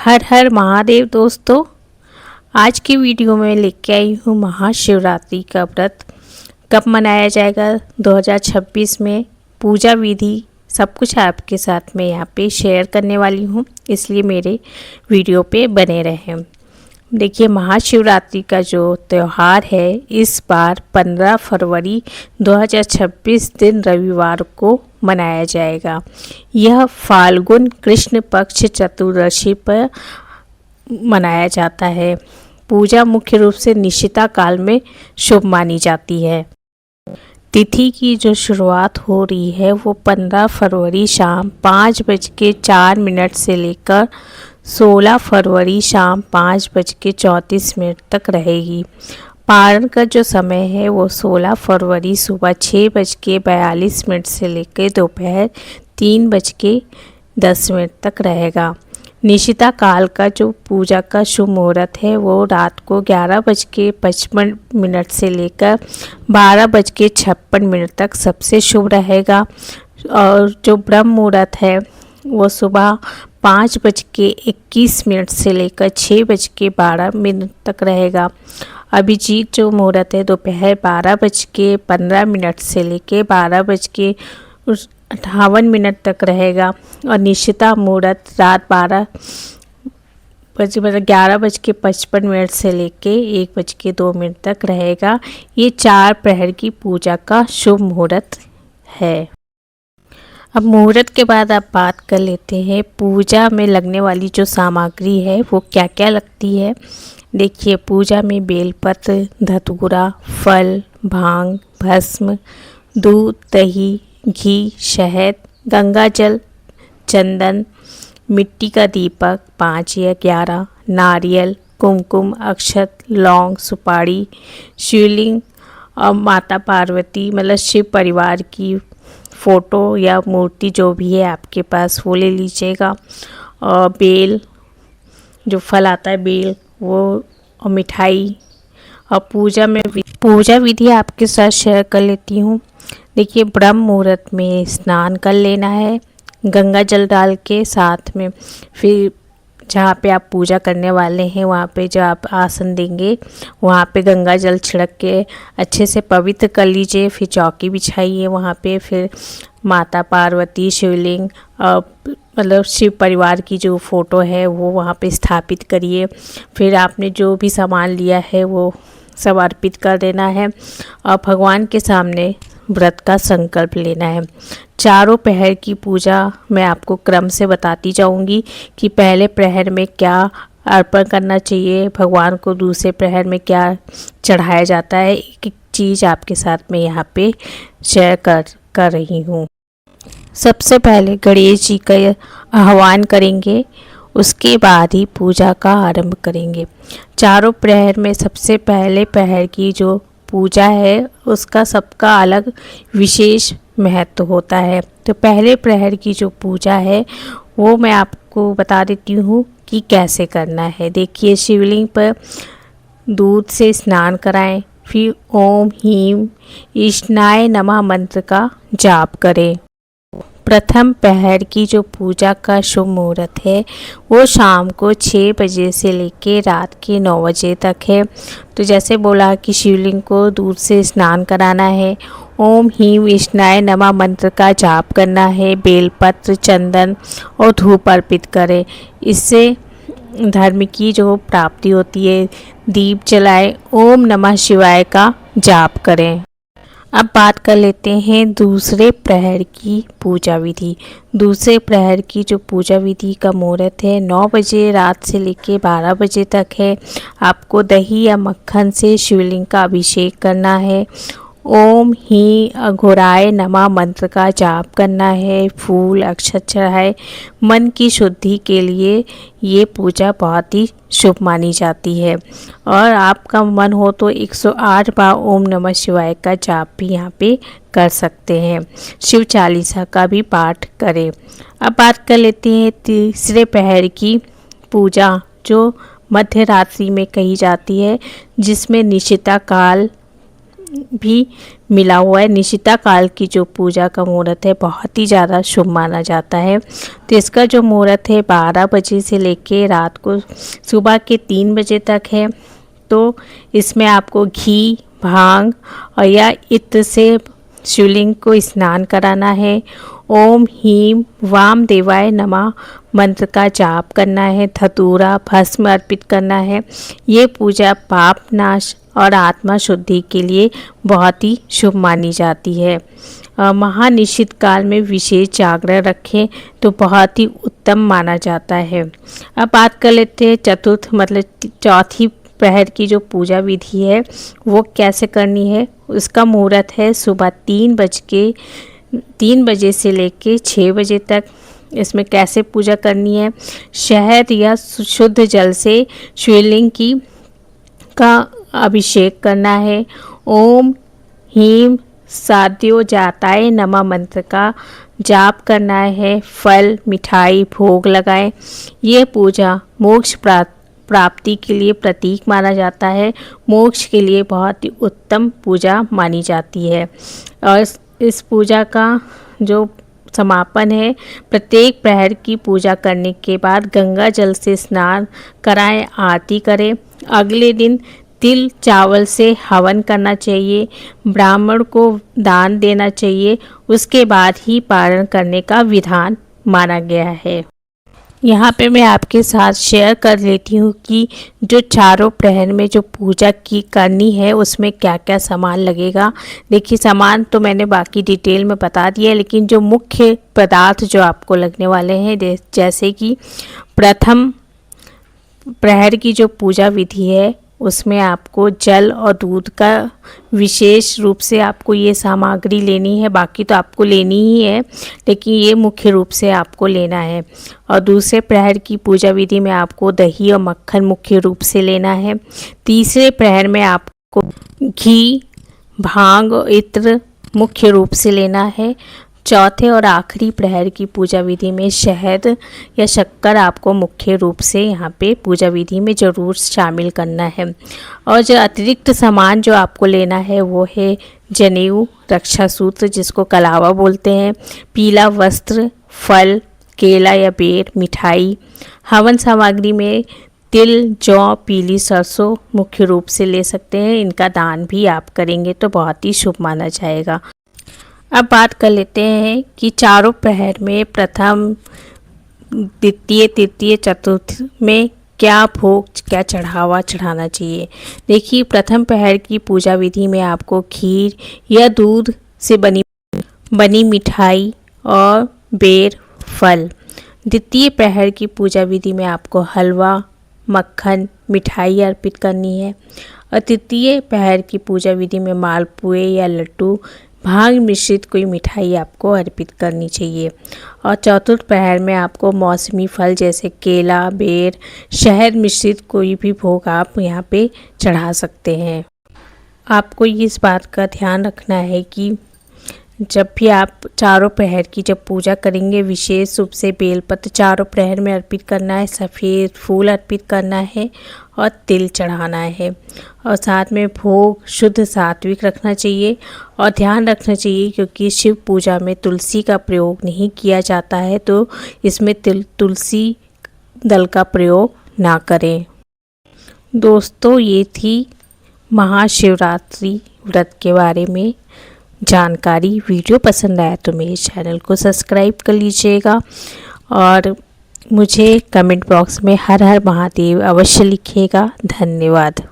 हर हर महादेव दोस्तों। आज की वीडियो में लेके आई हूँ महाशिवरात्रि का व्रत कब मनाया जाएगा 2026 में। पूजा विधि सब कुछ आपके साथ में यहाँ पे शेयर करने वाली हूँ, इसलिए मेरे वीडियो पे बने रहें। देखिए, महाशिवरात्रि का जो त्यौहार है इस बार 15 फरवरी 2026 दिन रविवार को मनाया जाएगा। यह फाल्गुन कृष्ण पक्ष चतुर्दशी पर मनाया जाता है। पूजा मुख्य रूप से निशिता काल में शुभ मानी जाती है। तिथि की जो शुरुआत हो रही है वो 15 फरवरी शाम 5:04 से लेकर 16 फरवरी शाम 5:34 तक रहेगी। पारण का जो समय है वो 16 फरवरी सुबह 6:42 से लेकर दोपहर 3:10 तक रहेगा। निशिता काल का जो पूजा का शुभ मुहूर्त है वो रात को 11:55 से लेकर 12:56 तक सबसे शुभ रहेगा। और जो ब्रह्म मुहूर्त है वो सुबह 5:21 से लेकर 6:12 तक रहेगा। अभिजीत जो मुहूर्त है दोपहर 12:15 से लेकर 12:58 तक रहेगा। और निशिता मुहूर्त रात 11:55 से लेके 1:02 तक रहेगा। ये 4 प्रहर की पूजा का शुभ मुहूर्त है। अब मुहूर्त के बाद आप बात कर लेते हैं पूजा में लगने वाली जो सामग्री है वो क्या क्या लगती है। देखिए, पूजा में बेलपत्र, धतूरा, फल, भांग, भस्म, दूध, दही, घी, शहद, गंगाजल, चंदन, मिट्टी का दीपक 5 या 11, नारियल, कुमकुम, अक्षत, लौंग, सुपारी, शिवलिंग और माता पार्वती मतलब शिव परिवार की फ़ोटो या मूर्ति जो भी है आपके पास वो ले लीजिएगा। और बेल, जो फल आता है बेल वो, और मिठाई। और पूजा विधि आपके साथ शेयर कर लेती हूँ। देखिए, ब्रह्म मुहूर्त में स्नान कर लेना है गंगा जल डाल के। साथ में फिर जहाँ पे आप पूजा करने वाले हैं वहाँ पे जो आप आसन देंगे वहाँ पे गंगा जल छिड़क के अच्छे से पवित्र कर लीजिए। फिर चौकी बिछाइए वहाँ पे। फिर माता पार्वती, शिवलिंग मतलब शिव परिवार की जो फ़ोटो है वो वहाँ पे स्थापित करिए। फिर आपने जो भी सामान लिया है वो सब अर्पित कर देना है और भगवान के सामने व्रत का संकल्प लेना है। चारों प्रहर की पूजा मैं आपको क्रम से बताती जाऊंगी कि पहले प्रहर में क्या अर्पण करना चाहिए भगवान को, दूसरे प्रहर में क्या चढ़ाया जाता है। एक एक चीज़ आपके साथ में यहाँ पे शेयर कर रही हूँ। सबसे पहले गणेश जी का आह्वान करेंगे, उसके बाद ही पूजा का आरंभ करेंगे। चारों प्रहर में सबसे पहले प्रहर की जो पूजा है उसका सबका अलग विशेष महत्व होता है। तो पहले प्रहर की जो पूजा है वो मैं आपको बता देती हूँ कि कैसे करना है। देखिए, शिवलिंग पर दूध से स्नान कराएं, फिर ओम ह्रीं ईशानाय नमः मंत्र का जाप करें। प्रथम प्रहर की जो पूजा का शुभ मुहूर्त है वो शाम को 6 बजे से लेके रात के 9 बजे तक है। तो जैसे बोला कि शिवलिंग को दूध से स्नान कराना है, ओम ह्रीं ईशानाय नमः मंत्र का जाप करना है, बेलपत्र, चंदन और धूप अर्पित करें। इससे धर्म की जो प्राप्ति होती है। दीप जलाएं, ओम नमः शिवाय का जाप करें। अब बात कर लेते हैं दूसरे प्रहर की पूजा विधि। दूसरे प्रहर की जो पूजा विधि का मुहूर्त है 9 बजे रात से लेके 12 बजे तक है। आपको दही या मक्खन से शिवलिंग का अभिषेक करना है। ओम ह्रीं अघोराय नमः मंत्र का जाप करना है, फूल अक्षत चढ़ाए। मन की शुद्धि के लिए ये पूजा बहुत ही शुभ मानी जाती है। और आपका मन हो तो 108 बार ओम नमः शिवाय का जाप भी यहाँ पे कर सकते हैं। शिव चालीसा का भी पाठ करें। अब बात कर लेते हैं तीसरे प्रहर की पूजा जो मध्य रात्रि में कही जाती है, जिसमें निशिता काल भी मिला हुआ है। निशिता काल की जो पूजा का मुहूर्त है बहुत ही ज़्यादा शुभ माना जाता है। तो इसका जो मुहूर्त है 12 बजे से लेके रात को सुबह के 3 बजे तक है। तो इसमें आपको घी, भांग और या इत्र से शिवलिंग को स्नान कराना है। ओम ह्रीं वाम देवाय नमः मंत्र का जाप करना है। धतूरा भस्म अर्पित करना है। ये पूजा पाप नाश और आत्मा शुद्धि के लिए बहुत ही शुभ मानी जाती है। महानिशित काल में विशेष जागरण रखें तो बहुत ही उत्तम माना जाता है। अब बात कर लेते हैं चतुर्थ मतलब चौथी प्रहर की जो पूजा विधि है वो कैसे करनी है। उसका मुहूर्त है सुबह 3 बजे से लेके 6 बजे तक। इसमें कैसे पूजा करनी है, शहद या शुद्ध जल से शिवलिंग का अभिषेक करना है। ओम ह्रीं साध्यो जाताय नमः मंत्र का जाप करना है। फल मिठाई भोग लगाएं। ये पूजा मोक्ष प्राप्ति के लिए प्रतीक माना जाता है। मोक्ष के लिए बहुत ही उत्तम पूजा मानी जाती है। और इस पूजा का जो समापन है, प्रत्येक प्रहर की पूजा करने के बाद गंगा जल से स्नान कराएं, आरती करें। अगले दिन तिल चावल से हवन करना चाहिए, ब्राह्मण को दान देना चाहिए। उसके बाद ही पारण करने का विधान माना गया है। यहाँ पे मैं आपके साथ शेयर कर लेती हूँ कि जो चारों प्रहर में जो पूजा करनी है उसमें क्या क्या सामान लगेगा। देखिए सामान तो मैंने बाकी डिटेल में बता दिया है, लेकिन जो मुख्य पदार्थ जो आपको लगने वाले हैं जैसे कि प्रथम प्रहर की जो पूजा विधि है उसमें आपको जल और दूध का विशेष रूप से आपको ये सामग्री लेनी है। बाकी तो आपको लेनी ही है, लेकिन ये मुख्य रूप से आपको लेना है। और दूसरे प्रहर की पूजा विधि में आपको दही और मक्खन मुख्य रूप से लेना है। तीसरे प्रहर में आपको घी, भांग और इत्र मुख्य रूप से लेना है। चौथे और आखिरी प्रहर की पूजा विधि में शहद या शक्कर आपको मुख्य रूप से यहाँ पे पूजा विधि में ज़रूर शामिल करना है। और जो अतिरिक्त सामान जो आपको लेना है वो है जनेऊ, रक्षा सूत्र जिसको कलावा बोलते हैं, पीला वस्त्र, फल, केला या बेर, मिठाई। हवन सामग्री में तिल, जौ, पीली सरसों मुख्य रूप से ले सकते हैं। इनका दान भी आप करेंगे तो बहुत ही शुभ माना जाएगा। अब बात कर लेते हैं कि चारों प्रहर में प्रथम, द्वितीय, तृतीय, चतुर्थ में क्या भोग, क्या चढ़ावा चढ़ाना चाहिए। देखिए प्रथम प्रहर की पूजा विधि में आपको खीर या दूध से बनी मिठाई और बेर, फल। द्वितीय प्रहर की पूजा विधि में आपको हलवा, मक्खन, मिठाई अर्पित करनी है। और तृतीय प्रहर की पूजा विधि में मालपुए या लड्डू, भांग मिश्रित कोई मिठाई आपको अर्पित करनी चाहिए। और चतुर्थ प्रहर में आपको मौसमी फल जैसे केला, बेर, शहद मिश्रित कोई भी भोग आप यहाँ पे चढ़ा सकते हैं। आपको इस बात का ध्यान रखना है कि जब भी आप चारों प्रहर की जब पूजा करेंगे विशेष रूप से बेलपत्र चारों प्रहर में अर्पित करना है, सफ़ेद फूल अर्पित करना है और तिल चढ़ाना है। और साथ में भोग शुद्ध सात्विक रखना चाहिए। और ध्यान रखना चाहिए क्योंकि शिव पूजा में तुलसी का प्रयोग नहीं किया जाता है, तो इसमें तुलसी दल का प्रयोग ना करें। दोस्तों ये थी महाशिवरात्रि व्रत के बारे में जानकारी। वीडियो पसंद आया तो मेरे चैनल को सब्सक्राइब कर लीजिएगा और मुझे कमेंट बॉक्स में हर हर महादेव अवश्य लिखिएगा। धन्यवाद।